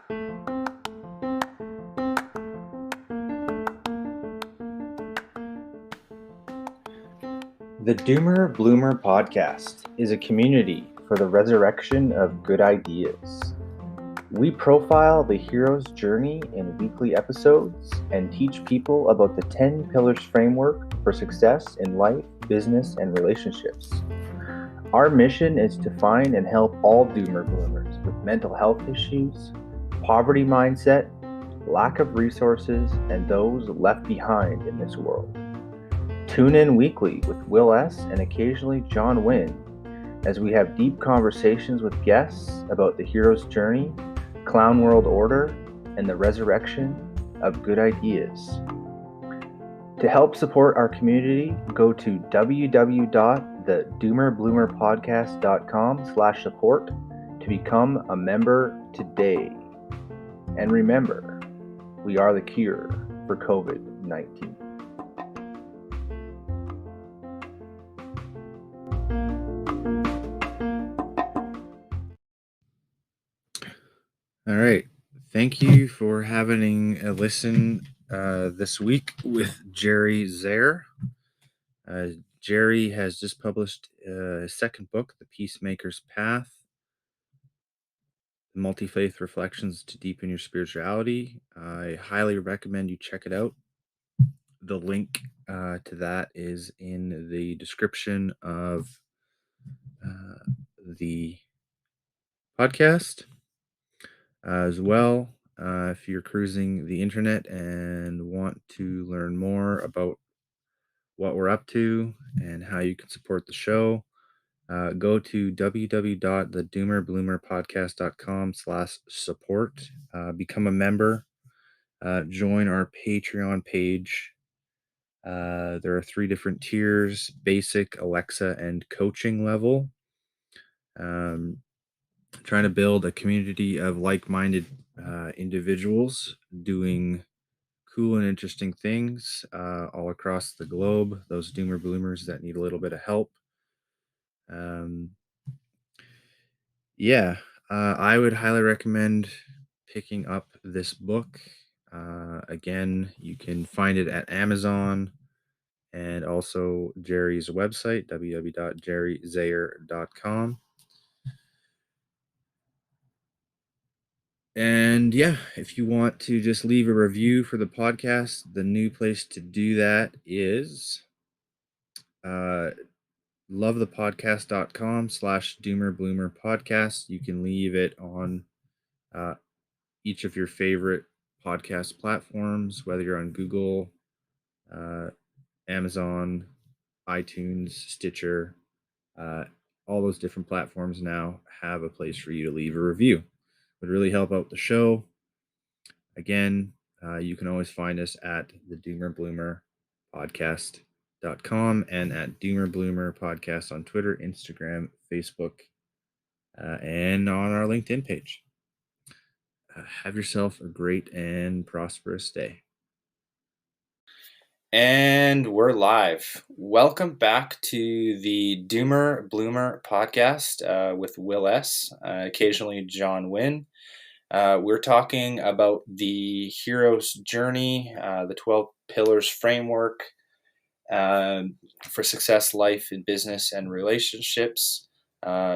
The Doomer Bloomer podcast is a community for the resurrection of good ideas. We profile the hero's journey in weekly episodes and teach people about the 10 pillars framework for success in life, business, and relationships. Our mission is to find and help all Doomer Bloomers with mental health issues, poverty mindset, lack of resources, and those left behind in this world. Tune in weekly with Will S. and occasionally John Wynn as we have deep conversations with guests about the hero's journey, clown world order, and the resurrection of good ideas. To help support our community, go to www.thedoomerbloomerpodcast.com/support to become a member today. And remember, we are the cure for COVID-19. All right. Thank you for having a listen this week with Jerry Zehr. Jerry has just published his second book, The Peacemaker's Path, Multifaith Reflections to Deepen Your Spirituality. I highly recommend you check it out. The link to that is in the description of the podcast. As well, if you're cruising the internet and want to learn more about what we're up to and how you can support the show, go to www.thedoomerbloomerpodcast.com/support. Become a member. Join our Patreon page. There are 3 different tiers: basic, Alexa, and coaching level. Trying to build a community of like-minded individuals doing cool and interesting things all across the globe, those doomer bloomers that need a little bit of help. I would highly recommend picking up this book. Again, you can find it at Amazon and also Jerry's website, www.jerryzehr.com. And if you want to just leave a review for the podcast, the new place to do that is lovethepodcast.com/doomerbloomerpodcast. You can leave it on each of your favorite podcast platforms, whether you're on Google, Amazon, iTunes, Stitcher. All those different platforms now have a place for you to leave a review. Would really help out the show. Again, you can always find us at the Doomer Bloomer podcast.com and at Doomer Bloomer podcast on Twitter, Instagram, Facebook, and on our LinkedIn page. Have yourself a great and prosperous day. And we're live. Welcome back to the Doomer Bloomer podcast with Will S., occasionally John Wynn. We're talking about the hero's journey, the 12 pillars framework for success, life, and business and relationships.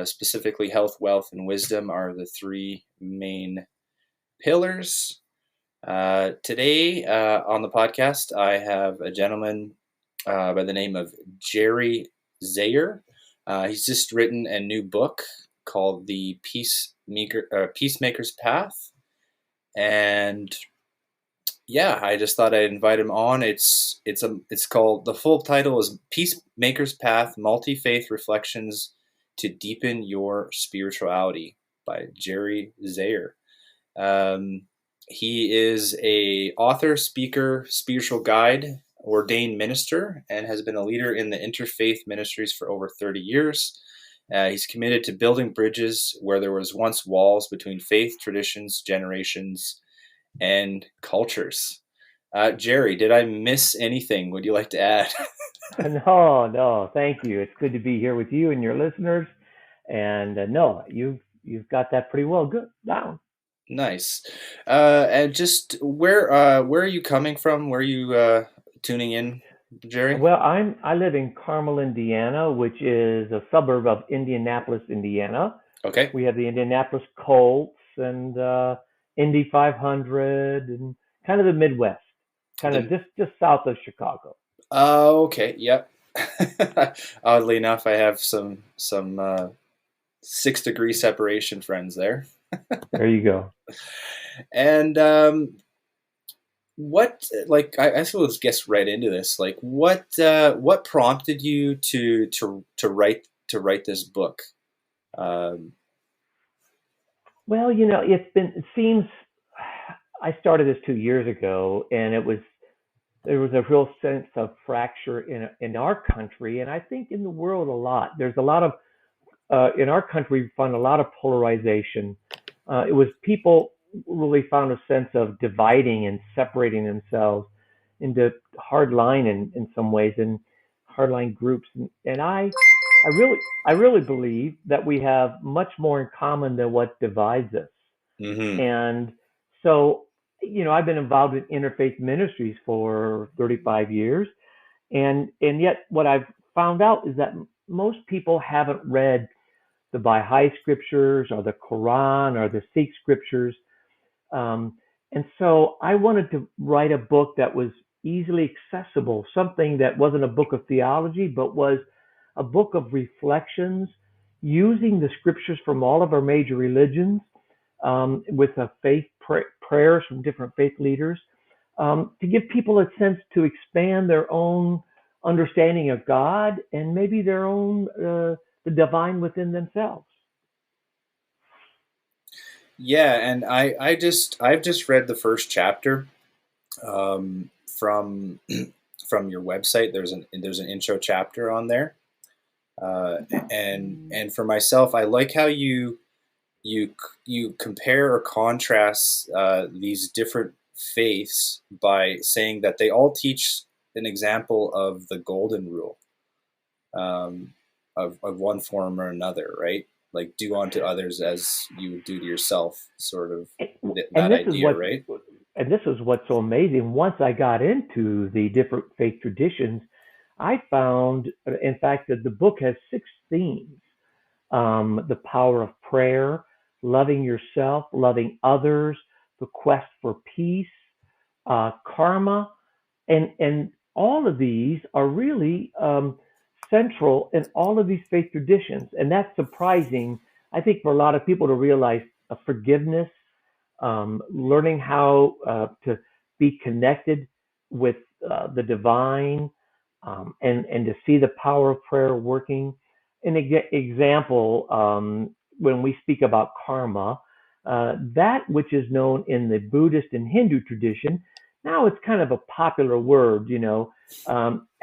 Specifically, health, wealth, and wisdom are the 3 main pillars. Today on the podcast, I have a gentleman by the name of Jerry Zehr. He's just written a new book called The Peacemaker's Path. And I just thought I'd invite him on. It's called, the full title is Peacemaker's Path, Multifaith Reflections to Deepen Your Spirituality by Jerry Zehr. He is a author, speaker, spiritual guide, ordained minister, and has been a leader in the interfaith ministries for over 30 years. He's committed to building bridges where there was once walls between faith, traditions, generations, and cultures. Jerry, did I miss anything? Would you like to add? No, thank you. It's good to be here with you and your listeners. And no, you've got that pretty well good down. Nice. And just where are you coming from? Where are you tuning in, Jerry? Well, I live in Carmel, Indiana, which is a suburb of Indianapolis, Indiana. Okay. We have the Indianapolis Colts and Indy 500 and kind of the Midwest, kind of The just south of Chicago. Okay. Yep. Oddly enough, I have some 6 degree separation friends there. There you go. And what like I suppose guess right into this. Like what prompted you to write this book? Um, Well, it seems I started this 2 years ago, and there was a real sense of fracture in our country, and I think in the world a lot. There's a lot of in our country we found a lot of polarization. It was people really found a sense of dividing and separating themselves into hardline in some ways and hardline groups. And I really believe that we have much more in common than what divides us. mhm. And so, I've been involved in interfaith ministries for 35 years, and yet what I've found out is that most people haven't read the Baha'i scriptures or the Quran or the Sikh scriptures. Um, and so I wanted to write a book that was easily accessible, something that wasn't a book of theology, but was a book of reflections using the scriptures from all of our major religions, with a prayers from different faith leaders, to give people a sense to expand their own understanding of God and maybe their own the divine within themselves. Yeah, and I've just read the first chapter from from your website. There's an intro chapter on there, uh, and for myself, I like how you you compare or contrast these different faiths by saying that they all teach an example of the golden rule, um, of one form or another, right? Like do unto others as you would do to yourself, sort of And that this is idea, what right? and this is what's so amazing. Once I got into the different faith traditions, I found, in fact, that the book has 6 themes: the power of prayer, loving yourself, loving others, the quest for peace, karma, and all of these are really central in all of these faith traditions, and that's surprising. I think for a lot of people to realize forgiveness, learning how to be connected with the divine, and to see the power of prayer working. An example, when we speak about karma, that which is known in the Buddhist and Hindu tradition, now it's kind of a popular word.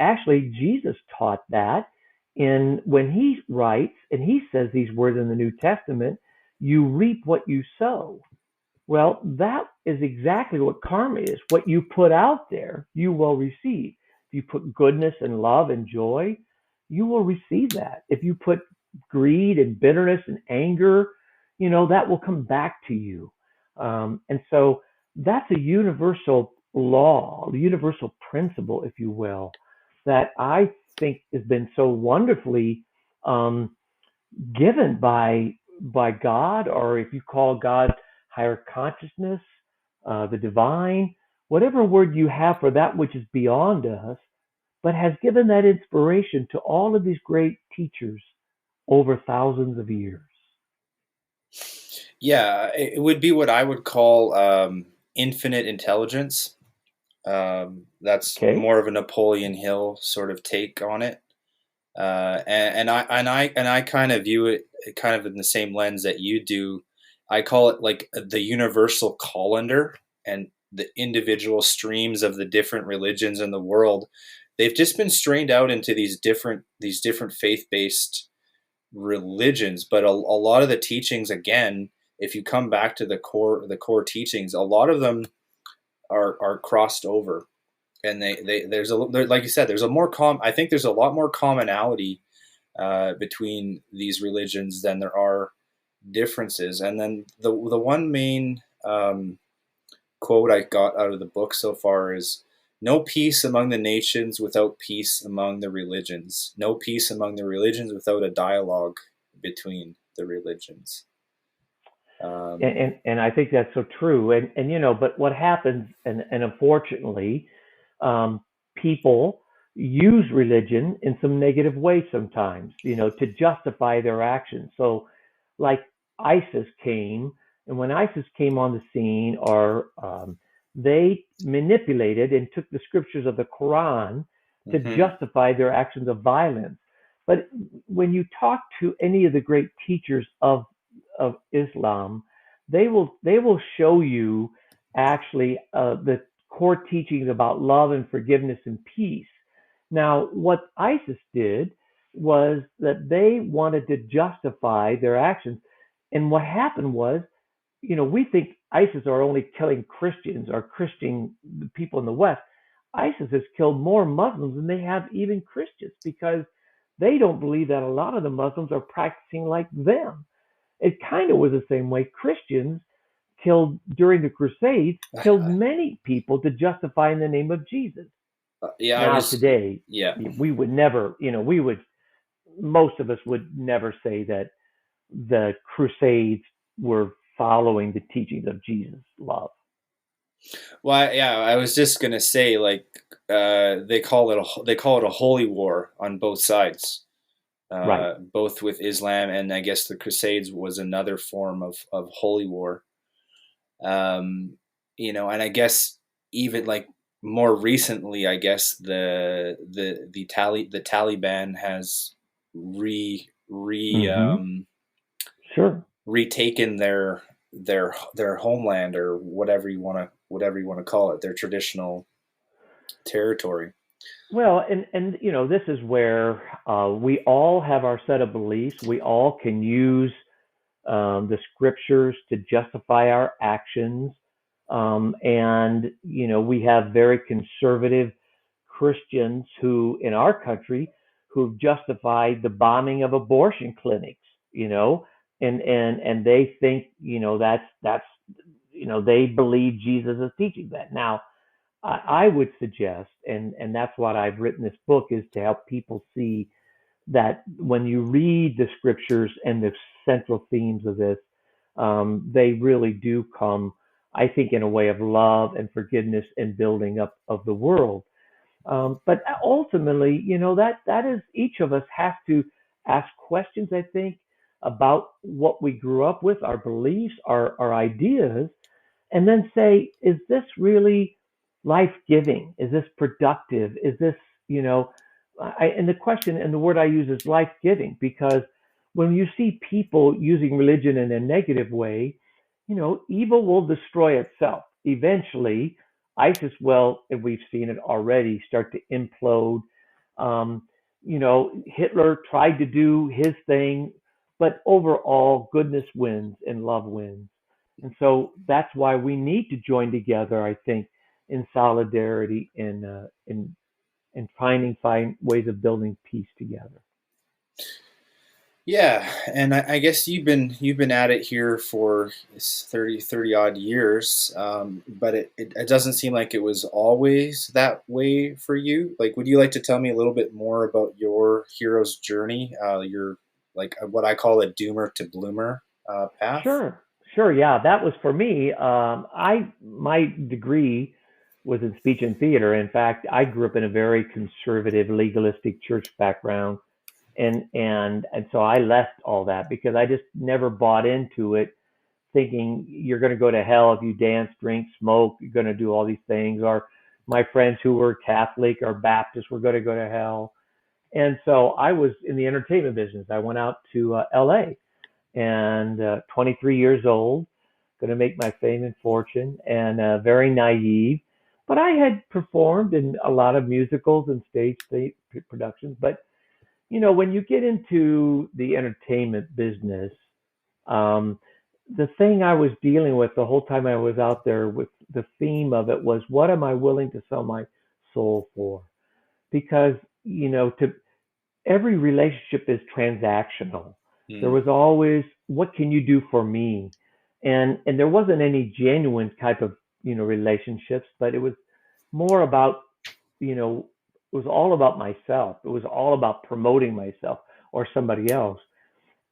Actually, Jesus taught that in when he writes and he says these words in the New Testament: "You reap what you sow." Well, that is exactly what karma is. What you put out there, you will receive. If you put goodness and love and joy, you will receive that. If you put greed and bitterness and anger, that will come back to you. And so that's a universal law, a universal principle, if you will, that I think has been so wonderfully um, given by God, or if you call God higher consciousness, the divine, whatever word you have for that which is beyond us, but has given that inspiration to all of these great teachers over thousands of years. Yeah, it would be what I would call infinite intelligence. That's Okay. more of a Napoleon Hill sort of take on it. And I kind of view it kind of in the same lens that you do. I call it like the universal colander, and the individual streams of the different religions in the world. They've just been strained out into these different faith-based religions, but a lot of the teachings, again, if you come back to the core teachings, a lot of them are crossed over, and like you said, there's a more I think there's a lot more commonality between these religions than there are differences. And then the one main quote I got out of the book so far is, "No peace among the nations without peace among the religions. No peace among the religions without a dialogue between the religions." And I think that's so true. But what happens, and unfortunately, um, people use religion in some negative way sometimes, to justify their actions. So, like ISIS came, and when ISIS came on the scene, or they manipulated and took the scriptures of the Quran to Mhm. justify their actions of violence. But when you talk to any of the great teachers of Islam, they will show you actually the core teachings about love and forgiveness and peace. Now, what ISIS did was that they wanted to justify their actions, and what happened was, we think ISIS are only killing Christians or Christian people in the West. ISIS has killed more Muslims than they have even Christians, because they don't believe that a lot of the Muslims are practicing like them. It kind of was the same way Christians killed during the Crusades, killed many people to justify in the name of Jesus. Yeah, Now, today, yeah. we would never, most of us would never say that the Crusades were following the teachings of Jesus' love. Well, yeah, I was just gonna say, like, they call it a holy war on both sides, Right. both with Islam, and I guess the Crusades was another form of holy war. Um, and I guess even like more recently, I guess the Taliban has Mm-hmm. Sure. retaken their homeland, or whatever you want to call it, their traditional territory. Well, and this is where we all have our set of beliefs. We all can use the scriptures to justify our actions. And, we have very conservative Christians who, in our country, who've justified the bombing of abortion clinics, and they think, that's, they believe Jesus is teaching that. Now, I would suggest, and that's what I've written this book, is to help people see that when you read the scriptures and the central themes of this, they really do come, I think, in a way of love and forgiveness and building up of the world. But ultimately, that is, each of us has to ask questions, I think, about what we grew up with, our beliefs, our ideas, and then say, is this really life giving? Is this productive? Is this, and the question and the word I use is life giving, because when you see people using religion in a negative way, evil will destroy itself. Eventually, ISIS will, and we've seen it already, start to implode. Um, Hitler tried to do his thing, but overall, goodness wins and love wins. And so that's why we need to join together, I think, in solidarity, in finding ways of building peace together. Yeah, and I guess you've been at it here for 30 odd years, but it doesn't seem like it was always that way for you. Like, would you like to tell me a little bit more about your hero's journey, your, like, what I call a doomer to bloomer path? Sure, sure, yeah, that was for me. My degree was in speech and theater. In fact, I grew up in a very conservative, legalistic church background, and so I left all that because I just never bought into it, thinking you're going to go to hell if you dance, drink, smoke, you're going to do all these things, or my friends who were Catholic or Baptist were going to go to hell. And so I was in the entertainment business. I went out to LA, and 23 years old, going to make my fame and fortune, and very naive. But I had performed in a lot of musicals and stage productions. But when you get into the entertainment business, um, the thing I was dealing with the whole time I was out there, with the theme of it, was, what am I willing to sell my soul for? Because, to every relationship is transactional. There Hmm. was always, what can you do for me? and there wasn't any genuine type of relationships, but it was more about it was all about myself. It was all about promoting myself or somebody else.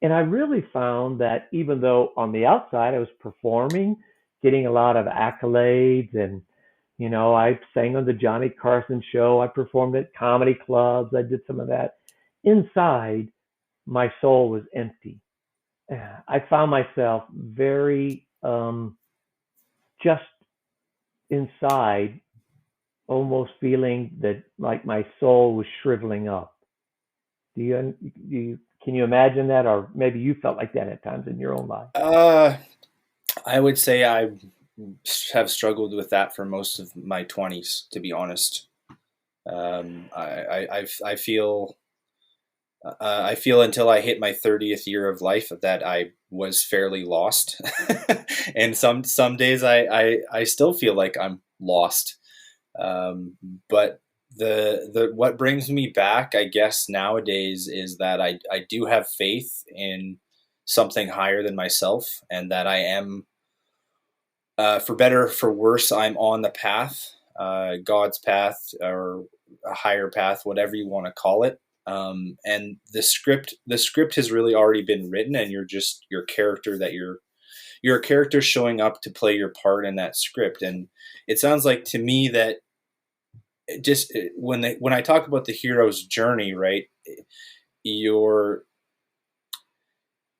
And I really found that even though on the outside I was performing, getting a lot of accolades, and I sang on the Johnny Carson show, I performed at comedy clubs, I did some of that. Inside, my soul was empty. I found myself very just inside, almost feeling that like my soul was shriveling up. Can you imagine that, or maybe you felt like that at times in your own life? I would say I have struggled with that for most of my 20s, to be honest. I feel until I hit my 30th year of life that I was fairly lost, and some days I still feel like I'm lost. But the what brings me back, I guess, nowadays is that I do have faith in something higher than myself, and that I am, for better for worse, I'm on the path, God's path, or a higher path, whatever you want to call it. And the script has really already been written, and you're just your character, that you're a character showing up to play your part in that script. And it sounds like to me that just when I talk about the hero's journey, right? You're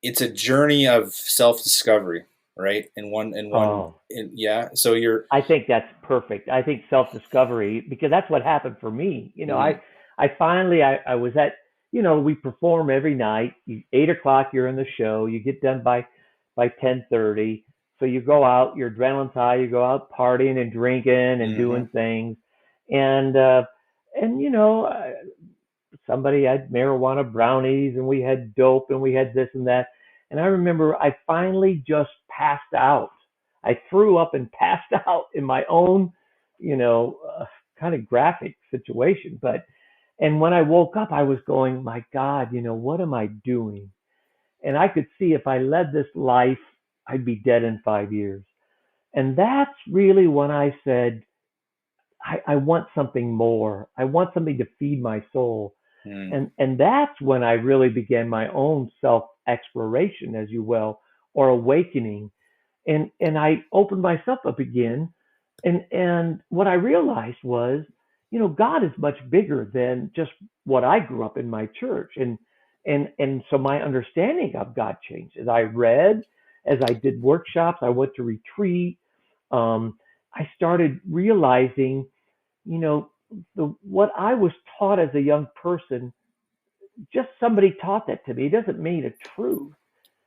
It's a journey of self-discovery, right? Oh, Yeah. So you're. I think that's perfect. I think self-discovery, because that's what happened for me. Mm, I finally, I was at, we perform every night. 8 o'clock, you're in the show. You get done by 10:30. So you go out, your adrenaline's high. You go out partying and drinking and mhm, doing things, and somebody had marijuana brownies, and we had dope, and we had this and that. And I remember I finally just passed out. I threw up and passed out in my own, kind of graphic situation. And when I woke up, I was going, my God, what am I doing? And I could see if I led this life, I'd be dead in 5 years. And that's really when I said, I want something more. I want something to feed my soul. mm. And that's when I really began my own self exploration, as you will, or awakening. And I opened myself up again. And what I realized was, God is much bigger than just what I grew up in my church. And so my understanding of God changed as I read, as I did workshops, I went to retreat. I started realizing, you know, what I was taught as a young person, just somebody taught that to me. It doesn't mean a truth.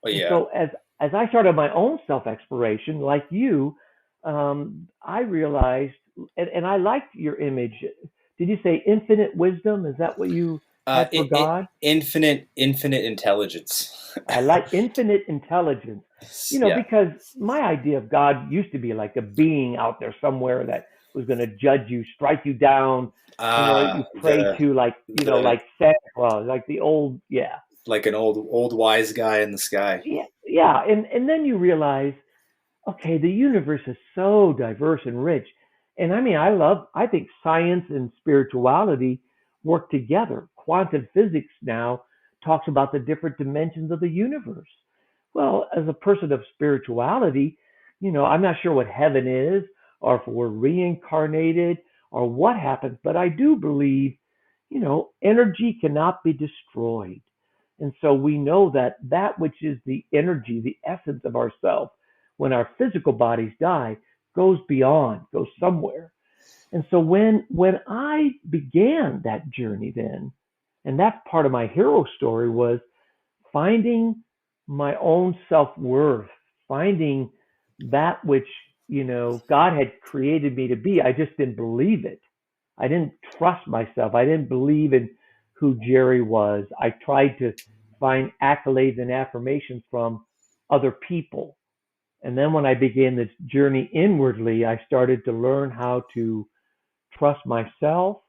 But And yeah. so as I started my own self exploration, like you, I realized, and I liked your image. Did you say infinite wisdom? Is that what you Uh, had for it, it, God? infinite intelligence. I like infinite intelligence. Yeah. Because my idea of God used to be like a being out there somewhere that was going to judge you, strike you down, you pray The to, like, the like Santa Claus, like the old, yeah. like an old wise guy in the sky. Yeah, yeah. And then you realize, okay, the universe is so diverse and rich. And I mean, I think science and spirituality work together. Quantum physics now talks about the different dimensions of the universe. Well, as a person of spirituality, I'm not sure what heaven is, or if we're reincarnated, or what happens, but I do believe, energy cannot be destroyed. And so we know that that which is the energy, the essence of ourself, when our physical bodies die, goes beyond, goes somewhere. And so when I began that journey then, and that's part of my hero story, was finding my own self-worth, finding that which, God had created me to be. I just didn't believe it. I didn't trust myself. I didn't believe in who Jerry was. I tried to find accolades and affirmations from other people. And then when I began this journey inwardly, I started to learn how to trust myself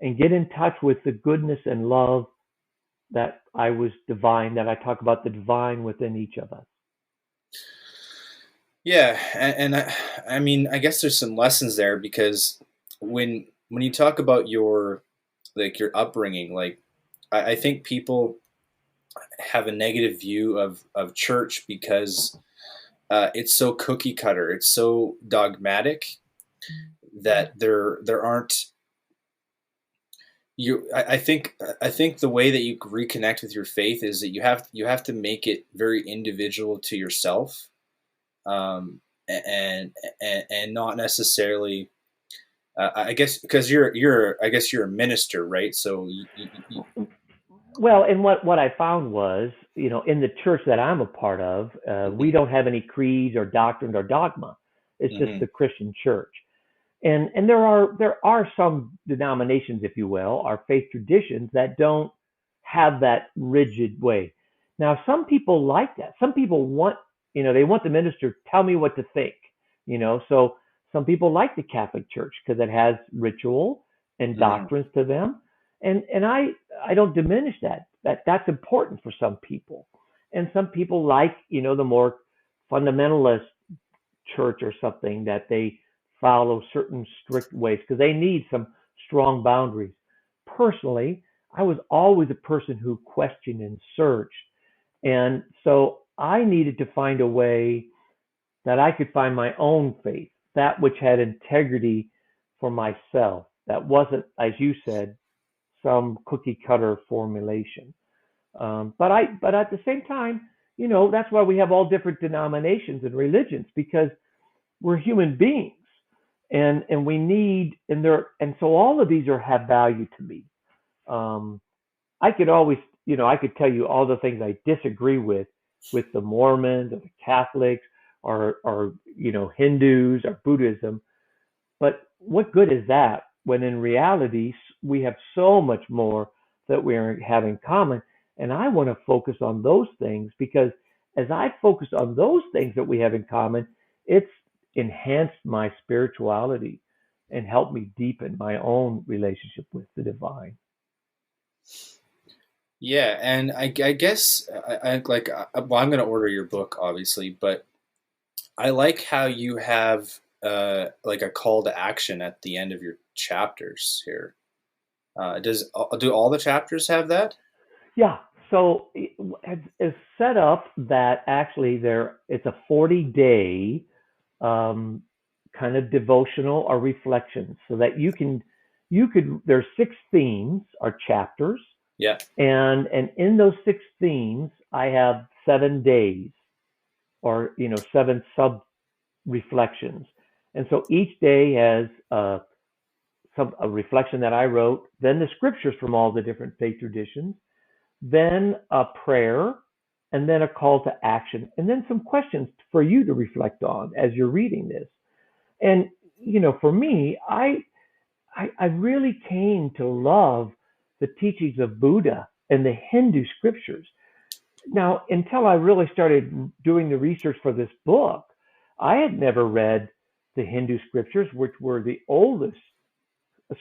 and get in touch with the goodness and love that I was divine, that I talk about the divine within each of us. Yeah, and I mean, I guess there's some lessons there because when you talk about your like your upbringing, like I think people have a negative view of church because it's so cookie cutter, it's so dogmatic that there aren't you. I think the way that you reconnect with your faith is that you have to make it very individual to yourself, um, and not necessarily. I guess because you're a minister, right? So Well, and what I found was, in the church that I'm a part of, we don't have any creeds or doctrines or dogma. It's just mhm, the Christian church. And there are some denominations, if you will, our faith traditions that don't have that rigid way. Now, some people like that. Some people want, they want the minister to tell me what to think. So some people like the Catholic Church because it has ritual and mhm. doctrines to them, and I don't diminish that. That's important for some people, and some people like, the more fundamentalist church or something that they follow certain strict ways because they need some strong boundaries. Personally, I was always a person who questioned and searched. And so I needed to find a way that I could find my own faith, that which had integrity for myself, that wasn't, as you said, some cookie cutter formulation. But at the same time, that's why we have all different denominations and religions because we're human beings, and we need and so all of these have value to me. um I could always, I could tell you all the things I disagree with the Mormons or the Catholics or Hindus or Buddhism, but what good is that when in reality we have so much more that we have in common? And I want to focus on those things because as I focus on those things that we have in common, it's enhanced my spirituality and helped me deepen my own relationship with the divine. Yeah, and I guess well, I'm going to order your book, obviously, but I like how you have like a call to action at the end of your chapters here. Do all the chapters have that? Yeah. So it's set up that actually it's a 40-day um, kind of devotional or reflections so that there's 6 themes or chapters, Yeah. and in those 6 themes I have 7 days or 7 sub reflections, and so each day has a reflection that I wrote, then the scriptures from all the different faith traditions, then a prayer, and then a call to action, and then some questions for you to reflect on as you're reading this. And for me, I really came to love the teachings of Buddha and the Hindu scriptures. Now, until I really started doing the research for this book, I had never read the Hindu scriptures, which were the oldest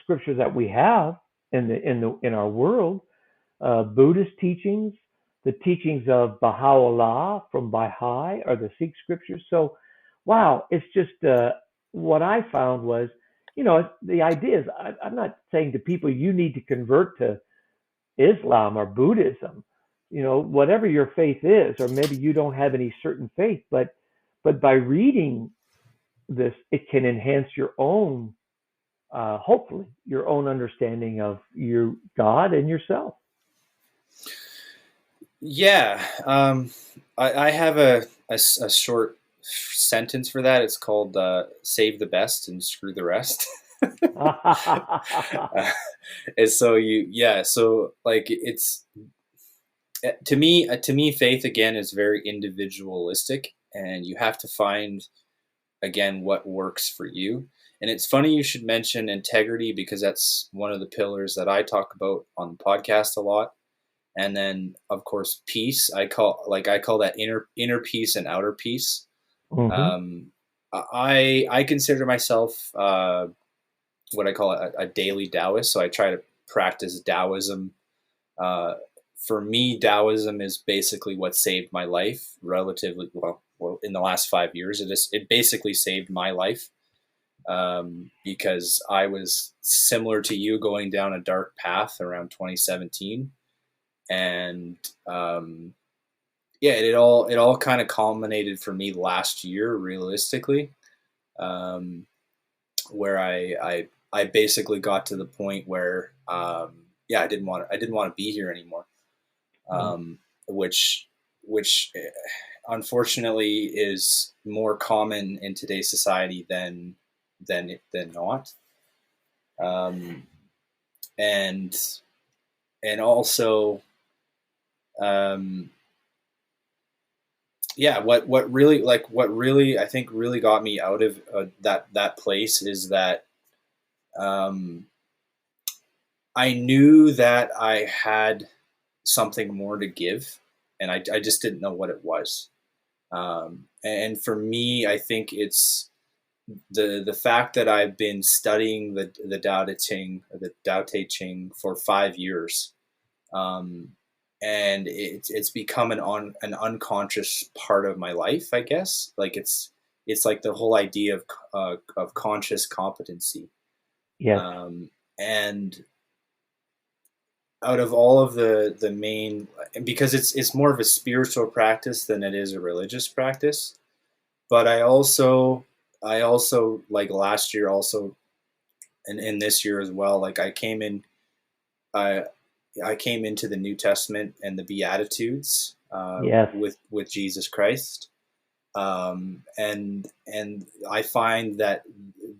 scriptures that we have in our world. Buddhist teachings, the teachings of Baha'u'llah from Baha'i are the Sikh scriptures. So, wow, it's just what I found was, the idea is I'm not saying to people you need to convert to Islam or Buddhism, whatever your faith is, or maybe you don't have any certain faith, but by reading this, it can enhance your own, hopefully, your own understanding of your God and yourself. Yeah. I have a short sentence for that. It's called "Save the best and screw the rest." And so so like it's to me, faith again is very individualistic, and you have to find again what works for you. And it's funny you should mention integrity because that's one of the pillars that I talk about on the podcast a lot. And then of course peace. I call that inner peace and outer peace. Hmm. Um, I consider myself what I call a daily Taoist. So I try to practice Taoism. Uh, for me, Taoism is basically what saved my life relatively well. in the last 5 years. It basically saved my life, because I was similar to you, going down a dark path around 2017, and it all kind of culminated for me last year, realistically, where I basically got to the point where I didn't want to be here anymore, which unfortunately is more common in today's society than not, and also what really I think really got me out of that place is that I knew that I had something more to give, and I just didn't know what it was. And for me, I think it's the fact that I've been studying the Tao Te Ching, or the Tao Te Ching, for 5 years, and it's become an unconscious part of my life, I guess. Like it's like the whole idea of conscious competency. Yes. And out of all of the main, because it's more of a spiritual practice than it is a religious practice. But I also like last year also, and this year as well, like I came into the New Testament and the Beatitudes, Yes. with Jesus Christ, and I find that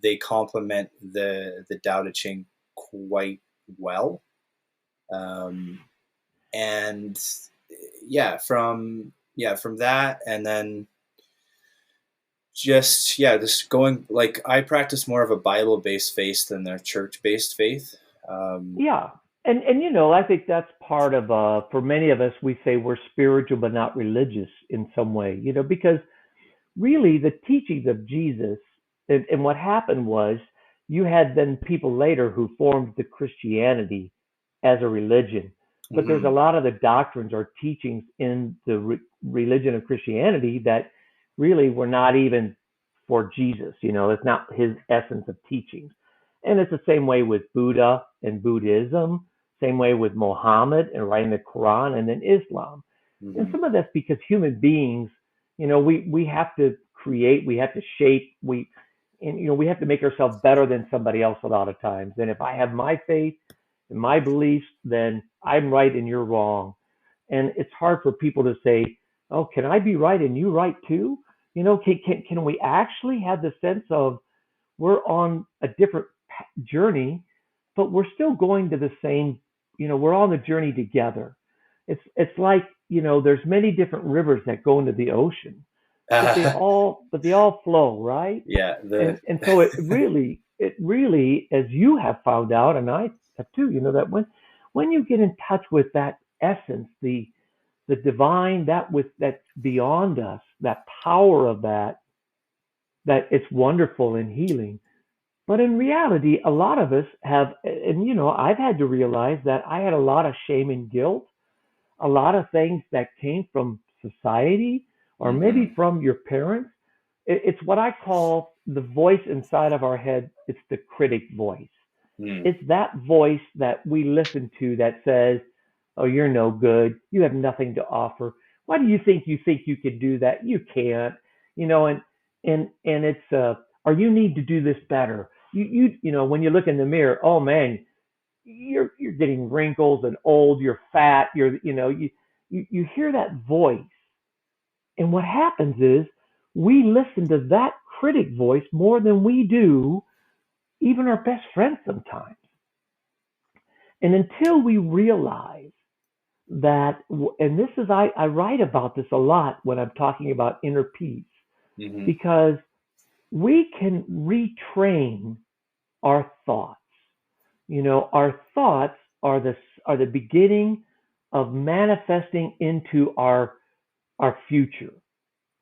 they complement the Tao Te Ching quite well, and from that, and then just going, like, I practice more of a Bible-based faith than a church-based faith. Yeah. And I think that's part of for many of us, we say we're spiritual but not religious in some way, because really the teachings of Jesus, and what happened was, you had then people later who formed the Christianity as a religion, but there's a lot of the doctrines or teachings in the religion of Christianity that really were not even for Jesus. It's not his essence of teachings. And it's the same way with Buddha and Buddhism, same way with Muhammad and writing the Quran, and then Islam. And some of that's because human beings, we have to create, we have to shape, we have to make ourselves better than somebody else a lot of times. And if I have my faith and my beliefs, then I'm right and you're wrong. And it's hard for people to say, oh, can I be right and you right too? Can we actually have the sense of we're on a different journey, but we're still going to the same, we're on the journey together. It's like, there's many different rivers that go into the ocean, but they all flow, right? Yeah. And so it really, as you have found out, and I have too, that when you get in touch with that essence, the divine, that's beyond us, that power of that it's wonderful and healing. But in reality, a lot of us have, and I've had to realize that I had a lot of shame and guilt, a lot of things that came from society or maybe from your parents. It's what I call the voice inside of our head. It's the critic voice. It's that voice that we listen to that says, oh, you're no good. You have nothing to offer. Why do you think you could do that? You can't, and it's, or you need to do this better. When you look in the mirror, oh man, you're getting wrinkles and old, you're fat, you hear that voice. And what happens is we listen to that critic voice more than we do even our best friends sometimes. And until we realize that, and this is, I write about this a lot when I'm talking about inner peace, because we can retrain our thoughts. Our thoughts are the beginning of manifesting into our future,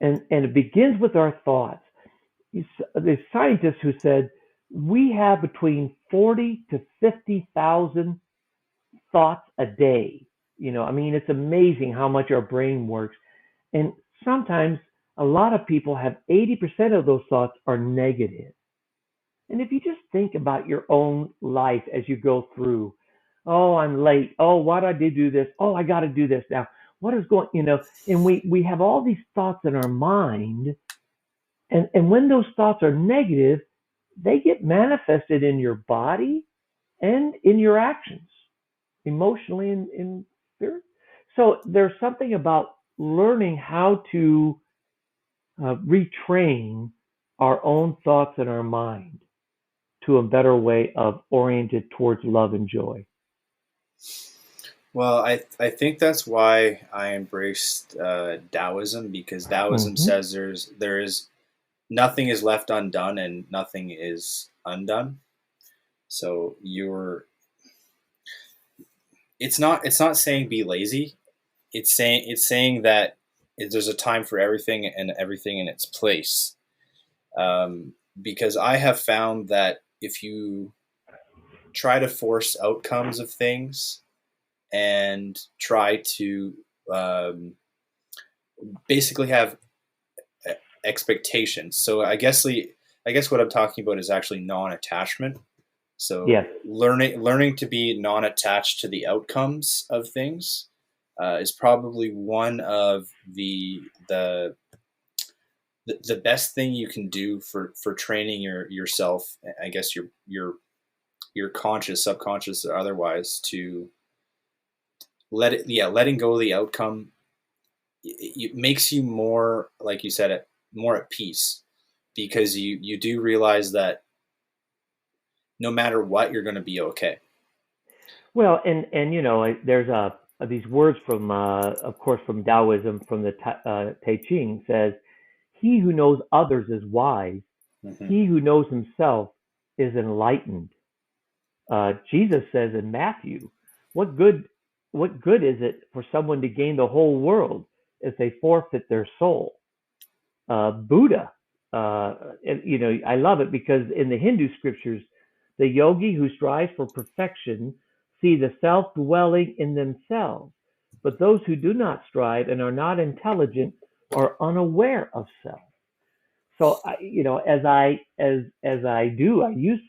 and it begins with our thoughts. There's scientists who said we have between 40 to 50,000 thoughts a day. It's amazing how much our brain works, and sometimes a lot of people have 80% of those thoughts are negative. And if you just think about your own life as you go through, oh, I'm late. Oh, why did I do this? Oh, I got to do this now. What is going, and we have all these thoughts in our mind. And when those thoughts are negative, they get manifested in your body and in your actions, emotionally and in spirit. So there's something about learning how to retrain our own thoughts in our mind to a better way of oriented towards love and joy. Well, I think that's why I embraced Taoism, because Taoism Mm-hmm. says there is nothing is left undone and nothing is undone. So it's not saying be lazy. It's saying that there's a time for everything and everything in its place. Because I have found that if you try to force outcomes of things and try to basically have expectations. So I guess what I'm talking about is actually non-attachment. So Yes. learning to be non-attached to the outcomes of things is probably one of the best thing you can do for training yourself. I guess your conscious, subconscious, or otherwise, to letting go of the outcome. It makes you more, like you said, more at peace, because you do realize that no matter what, you're going to be okay. Well, and there's these words from, of course, from Taoism, from the Tai Ching says, "He who knows others is wise. Mm-hmm. He who knows himself is enlightened." Jesus says in Matthew, "What good is it for someone to gain the whole world if they forfeit their soul?" Buddha, I love it because in the Hindu scriptures, the yogi who strives for perfection see the self dwelling in themselves, but those who do not strive and are not intelligent are unaware of self. So, I use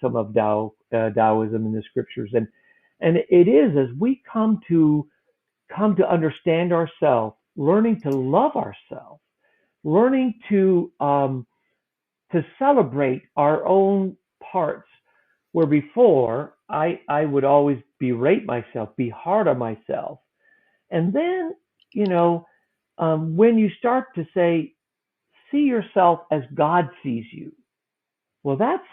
some of Taoism in the scriptures, and it is as we come to understand ourselves, learning to love ourselves, learning to celebrate our own parts, where before I would always berate myself, be hard on myself. And then, when you start to say, see yourself as God sees you, well, that's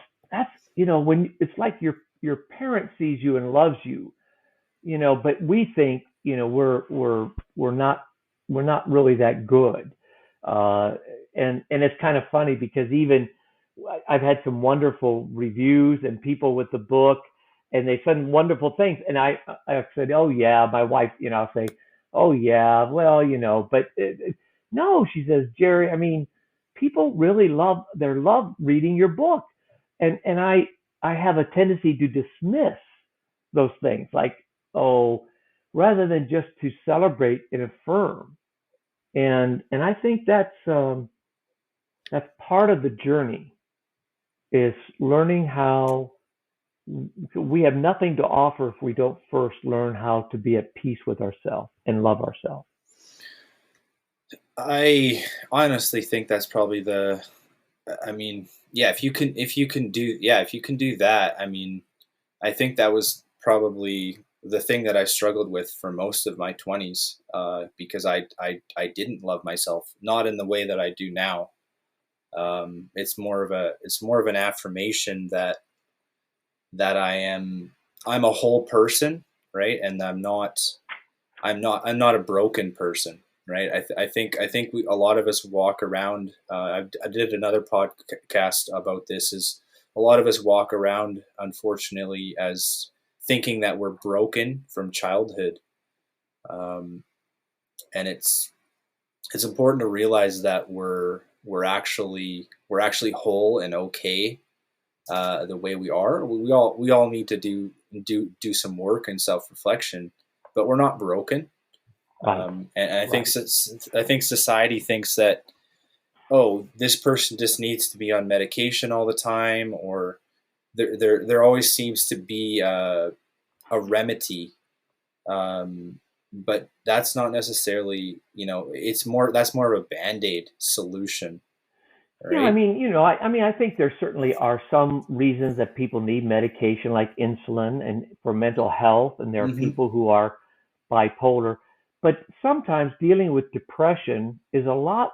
when it's like your parent sees you and loves you, but we think, we're not really that good. And it's kind of funny because even I've had some wonderful reviews and people with the book, and they said wonderful things. And I said, oh yeah, my wife, I'll say, oh yeah, well, but no, she says, Jerry, I mean, people really love reading your book, and I have a tendency to dismiss those things, like, oh, rather than just to celebrate and affirm. And I think that's part of the journey, is learning how we have nothing to offer if we don't first learn how to be at peace with ourselves and love ourselves. I honestly think that's probably I mean, yeah, if you can do that, I mean, I think that was probably the thing that I struggled with for most of my 20s, because I didn't love myself, not in the way that I do now. It's more of an affirmation that I'm a whole person, right? And I'm not a broken person, right? I think a lot of us walk around. I did another podcast about this. Is a lot of us walk around, unfortunately, as thinking that we're broken from childhood, and it's important to realize that we're actually whole and okay, the way we are. We all need to do some work and self reflection, but we're not broken. Right. And I think I think society thinks that oh, this person just needs to be on medication all the time, or there always seems to be a remedy, but that's not necessarily, that's more of a band-aid solution, Yeah, I right? mean, I think there certainly are some reasons that people need medication like insulin and for mental health, and there are Hmm. people who are bipolar. But sometimes dealing with depression is a lot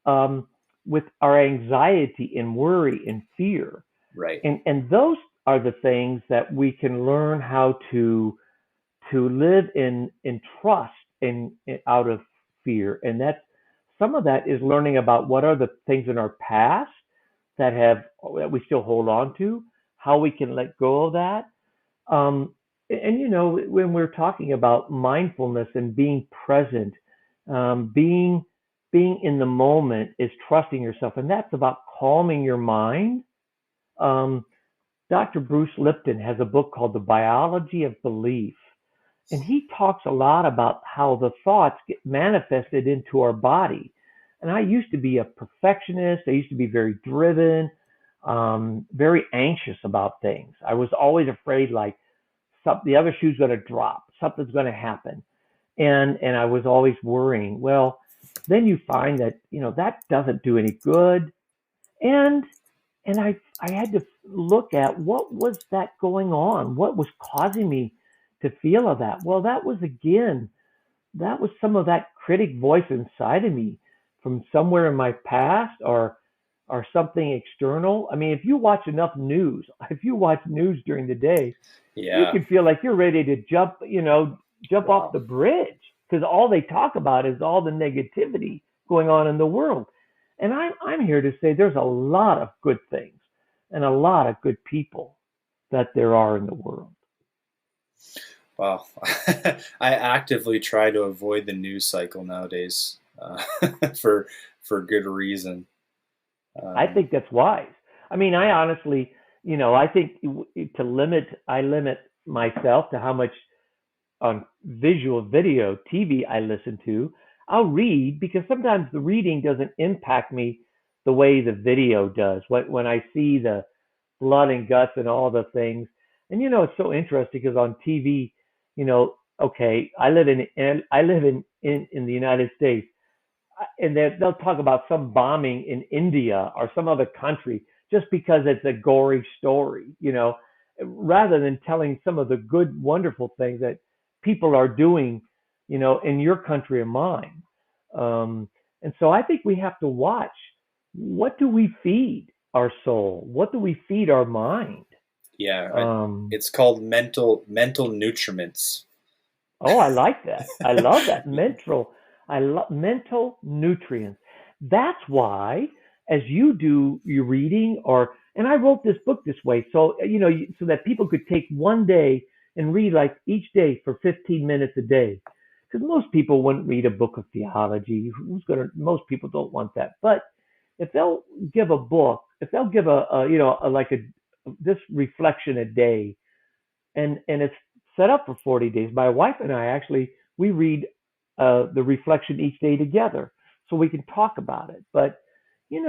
um, with our anxiety and worry and fear, Right. and those are the things that we can learn how to live in trust and out of fear. And that's some of that is learning about what are the things in our past that we still hold on to, how we can let go of that. And when we're talking about mindfulness and being present, being in the moment is trusting yourself, and that's about calming your mind. um, Dr. Bruce Lipton has a book called The Biology of Belief, and he talks a lot about how the thoughts get manifested into our body. And I used to be a perfectionist. I used to be very driven, very anxious about things. I was always afraid, like the other shoe's going to drop, something's going to happen, and I was always worrying. Well, then you find that that doesn't do any good, and and I had to look at what was that going on, what was causing me to feel of that. Well, that was some of that critic voice inside of me from somewhere in my past, or something external. I mean, if you watch enough news, if you watch news during the day, you Yeah. can feel like you're ready to jump off Wow. the bridge, because all they talk about is all the negativity going on in the world. And I'm here to say there's a lot of good things and a lot of good people that there are in the world. Wow. I actively try to avoid the news cycle nowadays, for good reason. I Um, think that's wise. I mean, I honestly, I think I limit myself to how much on visual video TV I listen to. I'll read because sometimes the reading doesn't impact me the way the video does. When I see the blood and guts and all the things, and it's so interesting because on TV, okay, I live in the United States, and they'll talk about some bombing in India or some other country just because it's a gory story, rather than telling some of the good, wonderful things that people are doing, in your country or mine. And so I think we have to watch, what do we feed our soul? What do we feed our mind? yeah, Um, it's called mental nutriments. Oh, I like that. I love that. I love mental nutrients. That's why, as you do your reading, and I wrote this book this way, so so that people could take one day and read, like, each day for 15 minutes a day. Because most people wouldn't read a book of theology. Most people don't want that. But if they'll give a book, if they'll give this reflection a day, and it's set up for 40 days. My wife and I actually, we read the reflection each day together, so we can talk about it. But you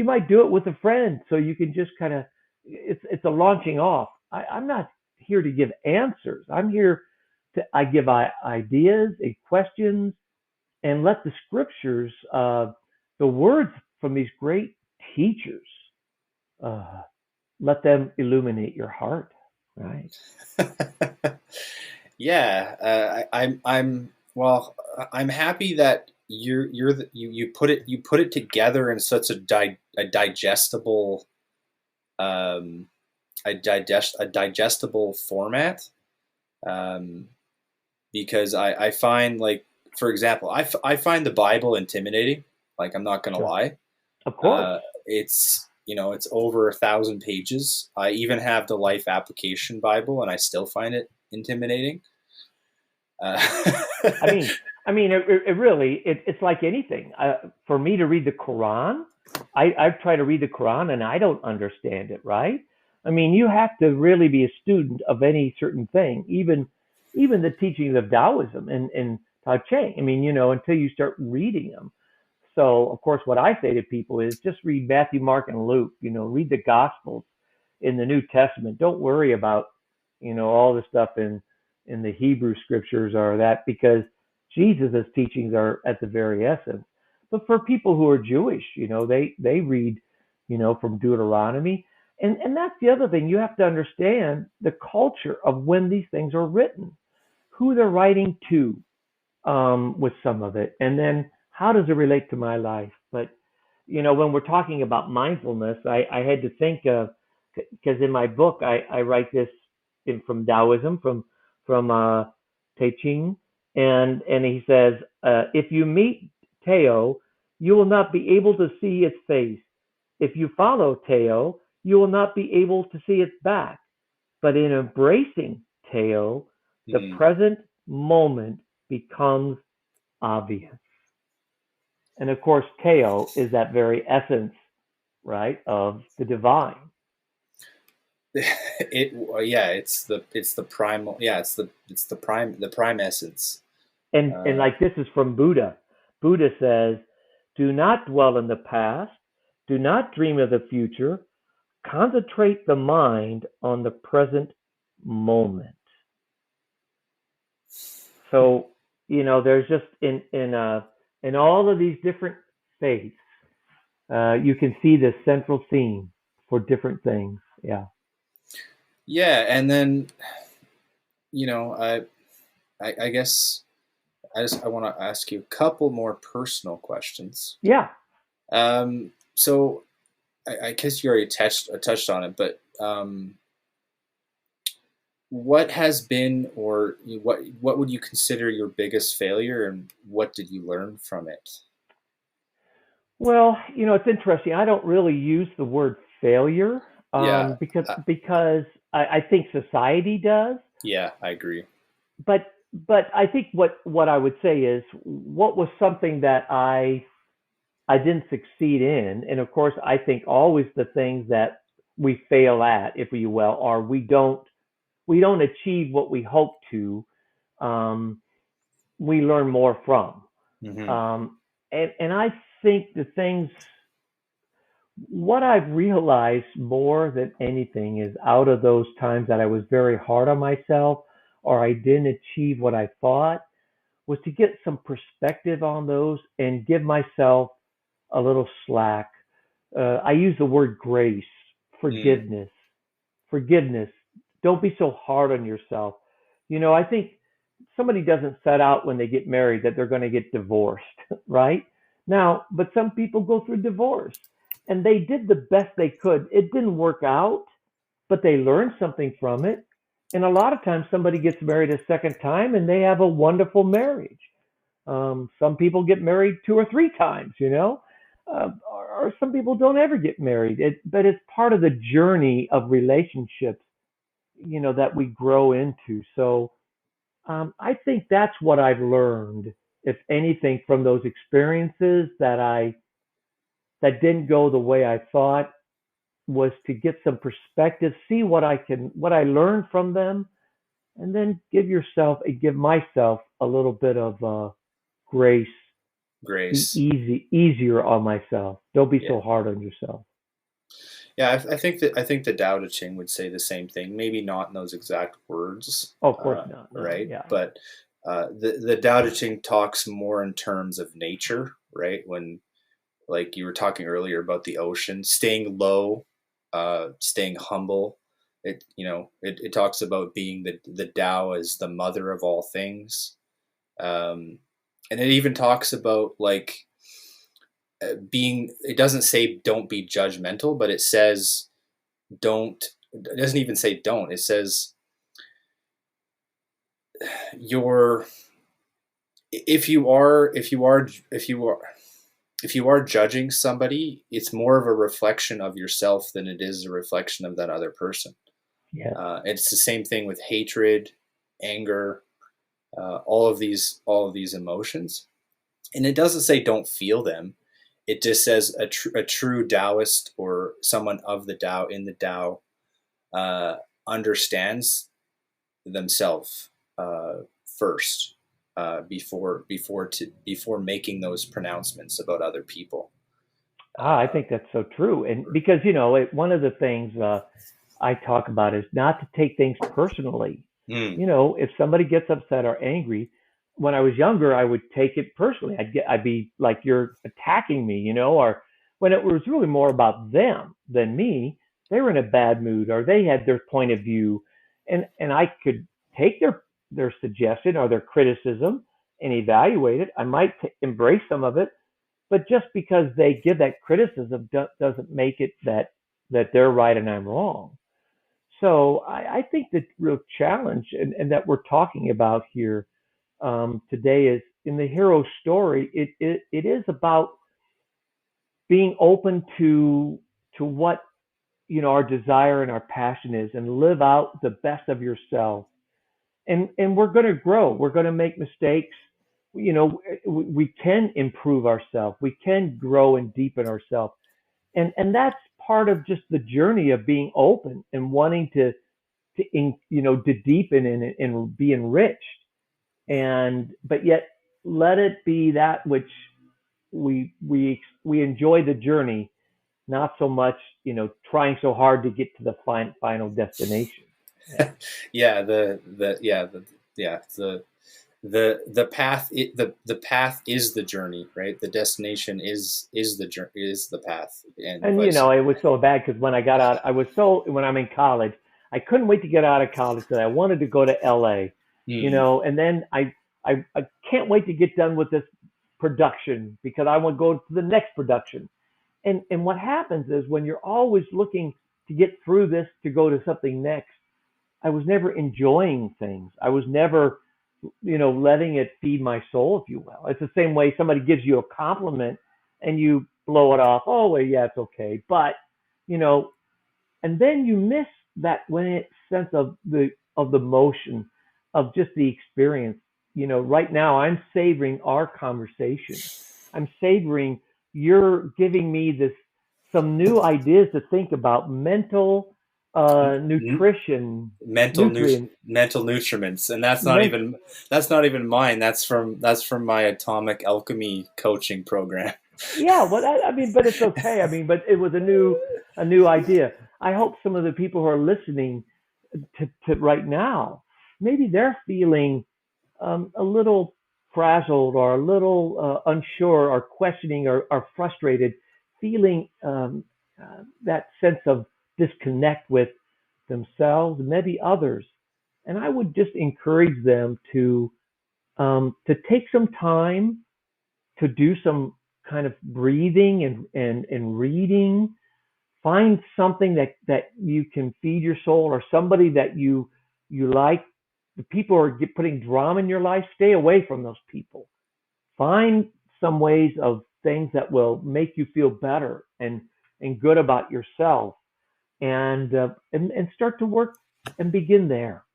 might do it with a friend, so you can just kind of, it's a launching off. I'm not here to give answers. I'm here to I give ideas and questions, and let the scriptures, the words from these great teachers, uh, let them illuminate your heart, right? Yeah, I'm well. I'm happy that you put it together in such a digestible, um, a digestible format. Um, because I find, like, for example, I find the Bible intimidating. Like, I'm not gonna Sure. lie. Of course. It's it's over 1,000 pages. I even have the Life Application Bible, and I still find it intimidating. Uh, I mean, it really, it's like anything. For me to read the Quran, I've tried to read the Quran and I don't understand it, right? I mean, you have to really be a student of any certain thing, even the teachings of Taoism and Tao Te Ching. I mean, until you start reading them. So, of course, what I say to people is just read Matthew, Mark, and Luke. Read the Gospels in the New Testament. Don't worry about, all the stuff in the Hebrew scriptures or that, because Jesus' teachings are at the very essence. But for people who are Jewish, they read, from Deuteronomy. And that's the other thing. You have to understand the culture of when these things are written, who they're writing to, with some of it, and then how does it relate to my life. But when we're talking about mindfulness, I had to think of, because in my book I write this from Taoism, from Te Ching, and he says, if you meet Tao, you will not be able to see its face. If you follow Tao, you will not be able to see its back. But in embracing Tao, the present moment becomes obvious. And of course, Tao is that very essence, right, of the divine. It's the primal, it's the prime essence. And like, this is from Buddha. Buddha says, do not dwell in the past, do not dream of the future, concentrate the mind on the present moment. So, there's just in all of these different faiths, you can see the central theme for different things. Yeah. Yeah, and then I guess I want to ask you a couple more personal questions. Yeah. So I guess you already touched on it, but what has been, or what would you consider your biggest failure, and what did you learn from it? Well, it's interesting. I don't really use the word failure, Yeah. because I think society does. Yeah, I agree. But I think what I would say is, what was something that I didn't succeed in, and of course I think always the things that we fail at, if you will, or we don't achieve what we hope to, we learn more from. And I think what I've realized more than anything is, out of those times that I was very hard on myself, or I didn't achieve what I thought, was to get some perspective on those and give myself a little slack. I use the word grace, forgiveness. Don't be so hard on yourself. I think somebody doesn't set out when they get married that they're going to get divorced, right? Now, but some people go through divorce, and they did the best they could. It didn't work out, but they learned something from it. And a lot of times somebody gets married a second time and they have a wonderful marriage. Some people get married 2 or 3 times, or some people don't ever get married. But it's part of the journey of relationships, that we grow into. So I think that's what I've learned, if anything, from those experiences that didn't go the way I thought, was to get some perspective, see what I learned from them, and then give myself a little bit of grace. Be easier on myself. Don't be so hard on yourself. Yeah, I think the Tao Te Ching would say the same thing. Maybe not in those exact words. Oh, of course not. No, right? Yeah. But the Tao Te Ching talks more in terms of nature, right? When, like you were talking earlier about the ocean, staying low, staying humble. It talks about being the Tao as the mother of all things, and it even talks about, like, being. It doesn't say don't be judgmental, but it says don't. It doesn't even say don't. It says if you are judging somebody, it's more of a reflection of yourself than it is a reflection of that other person. Yeah. It's the same thing with hatred, anger, all of these emotions. And it doesn't say don't feel them. It just says a true Taoist, or someone of the Tao, in the Tao, understands themselves first. before making those pronouncements about other people. I think that's so true. And because, one of the things I talk about is not to take things personally. If somebody gets upset or angry, when I was younger, I would take it personally. I'd be like, you're attacking me, or when it was really more about them than me. They were in a bad mood, or they had their point of view, and I could take their suggestion or their criticism and evaluate it. I might embrace some of it, but just because they give that criticism doesn't make it that they're right and I'm wrong. So I think the real challenge and that we're talking about here today is in the hero story. It is about being open to what our desire and our passion is, and live out the best of yourself. And we're going to grow. We're going to make mistakes. We can improve ourselves. We can grow and deepen ourselves. And that's part of just the journey of being open and wanting to deepen and be enriched. But yet let it be that which we enjoy the journey, not so much, trying so hard to get to the final destination. Yeah, the path. The path is the journey, right? The destination is the path. And it was so bad because when I got out, when I'm in college, I couldn't wait to get out of college because I wanted to go to LA, and then I can't wait to get done with this production because I want to go to the next production. And what happens is when you're always looking to get through this to go to something next, I was never enjoying things. I was never, letting it feed my soul, if you will. It's the same way somebody gives you a compliment and you blow it off. Oh, well, yeah, it's okay. But, and then you miss that sense of the motion of just the experience. Right now I'm savoring our conversation. I'm savoring you're giving me some new ideas to think about nutrition, mental nutriments, and that's not even mine. That's from my Atomic Alchemy coaching program. Yeah, well, but it's okay. But it was a new idea. I hope some of the people who are listening to right now, maybe they're feeling a little frazzled or a little unsure or questioning or frustrated, feeling that sense of disconnect with themselves, maybe others. And I would just encourage them to take some time to do some kind of breathing and reading. Find something that you can feed your soul, or somebody that you like. The people are putting drama in your life, stay away from those people. Find some ways of things that will make you feel better and good about yourself, and start to work and begin there.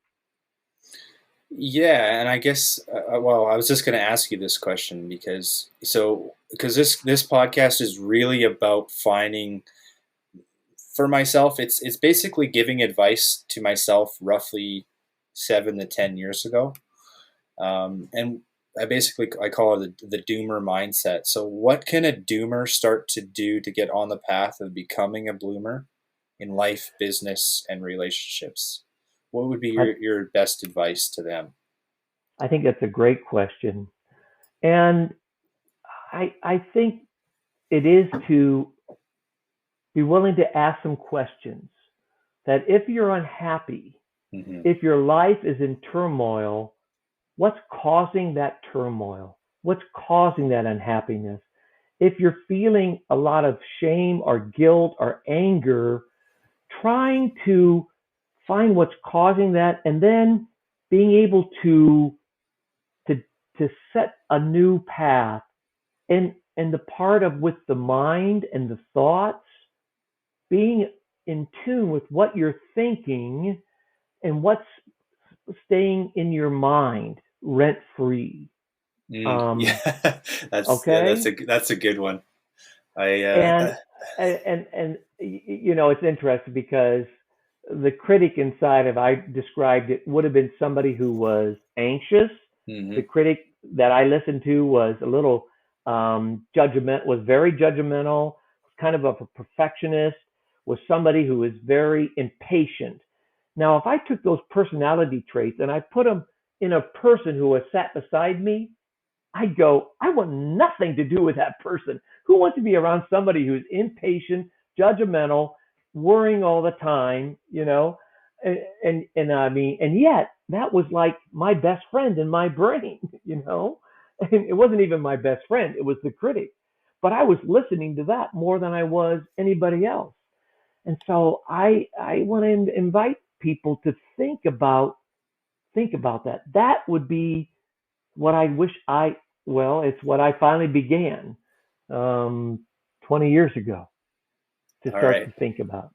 Yeah, and I guess I was just going to ask you this question because this podcast is really about finding. For myself, it's basically giving advice to myself roughly 7 to 10 years ago, and I call it the doomer mindset. So what can a doomer start to do to get on the path of becoming a bloomer in life, business, and relationships? What would be your best advice to them? I think that's a great question, and I think it is to be willing to ask some questions. That if you're unhappy, if your life is in turmoil, what's causing that turmoil? What's causing that unhappiness? If you're feeling a lot of shame or guilt or anger, trying to find what's causing that, and then being able to set a new path. And the part of with the mind and the thoughts, being in tune with what you're thinking and what's staying in your mind rent free. Yeah, that's a good one. And it's interesting because the critic inside of I described it would have been somebody who was anxious. The critic that I listened to was a little was very judgmental, kind of a perfectionist, was somebody who was very impatient. Now, if I took those personality traits and I put them in a person who was sat beside me, I'd go, I want nothing to do with that person. Who wants to be around somebody who's impatient, judgmental, worrying all the time, you know? And I mean, and yet that was like my best friend in my brain, you know? And it wasn't even my best friend, it was the critic. But I was listening to that more than I was anybody else. And so I want to invite people to think about that. That would be what I wish it's what I finally began 20 years ago to start to think about.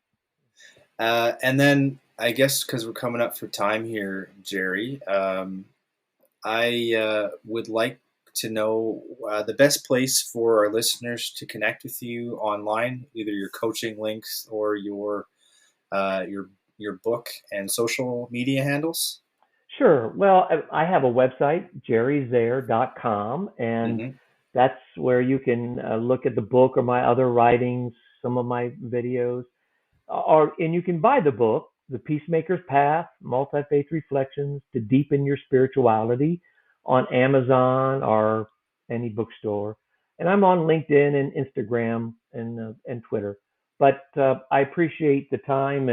And then I guess because we're coming up for time here, Jerry, I would like to know the best place for our listeners to connect with you online, either your coaching links or your book and social media handles. Sure. Well, I have a website, jerryzehr.com, and that's where you can look at the book or my other writings, some of my videos, and you can buy the book, The Peacemaker's Path, Multifaith Reflections to Deepen Your Spirituality, on Amazon or any bookstore. And I'm on LinkedIn and Instagram and Twitter. But I appreciate the time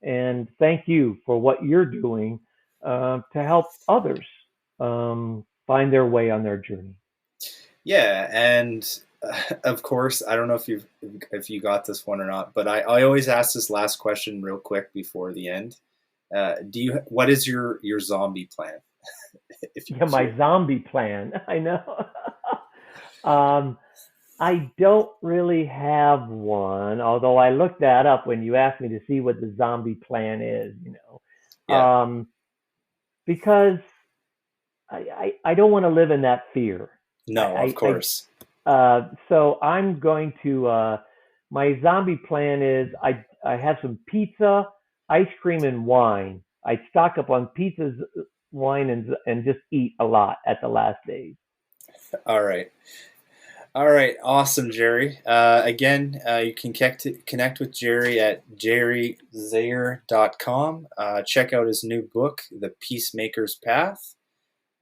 and thank you for what you're doing to help others find their way on their journey. Yeah, and of course, I don't know if you got this one or not, but I always ask this last question real quick before the end. What is your zombie plan? My zombie plan. I know. I don't really have one, although I looked that up when you asked me to see what the zombie plan is, you know. Yeah. Because I don't want to live in that fear. No, of course. So I'm going to, my zombie plan is I have some pizza, ice cream, and wine. I stock up on pizzas, wine, and just eat a lot at the last days. All right. Awesome, Jerry. Again, you can connect with Jerry at jerryzehr.com. Check out his new book, The Peacemaker's Path,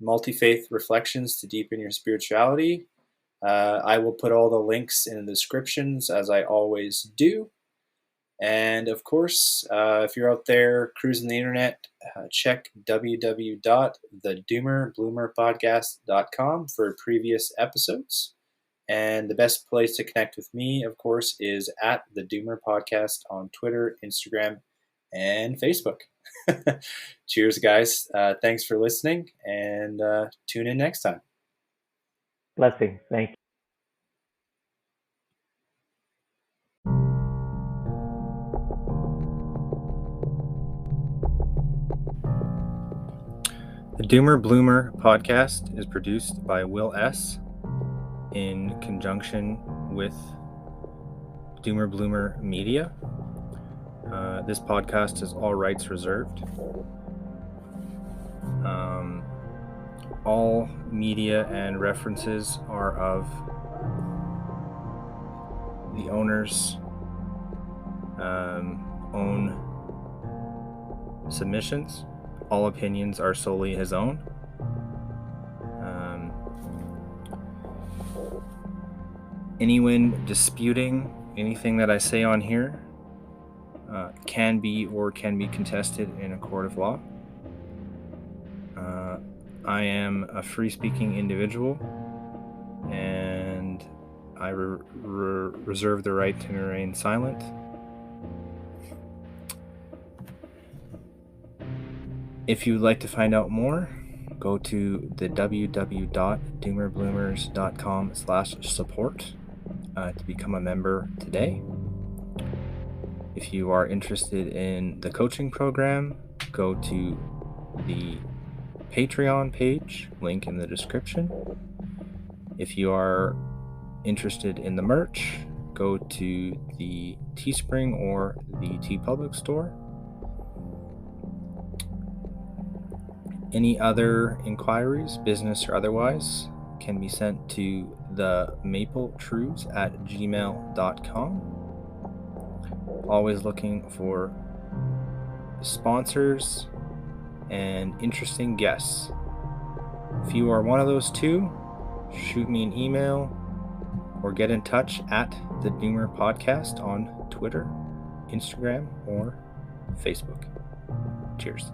Multifaith Reflections to Deepen Your Spirituality. I will put all the links in the descriptions, as I always do. And of course, if you're out there cruising the internet, check www.thedoomerbloomerpodcast.com for previous episodes. And the best place to connect with me, of course, is at the Doomer Podcast on Twitter, Instagram, and Facebook. Cheers, guys. Thanks for listening, and tune in next time. Blessing. Thank you. The Doomer Bloomer podcast is produced by Will S. in conjunction with Doomer Bloomer Media. This podcast is all rights reserved. All media and references are of the owner's own submissions. All opinions are solely his own. Anyone disputing anything that I say on here can be contested in a court of law. I am a free-speaking individual, and I reserve the right to remain silent. If you would like to find out more, go to the www.doomerbloomers.com/support to become a member today. If you are interested in the coaching program, go to the Patreon page, link in the description. If you are interested in the merch, go to the Teespring or the TeePublic store. Any other inquiries, business or otherwise, can be sent to themapletruths@gmail.com. Always looking for sponsors and interesting guests. If you are one of those two, shoot me an email or get in touch at the Doomer Podcast on Twitter, Instagram, or Facebook. Cheers.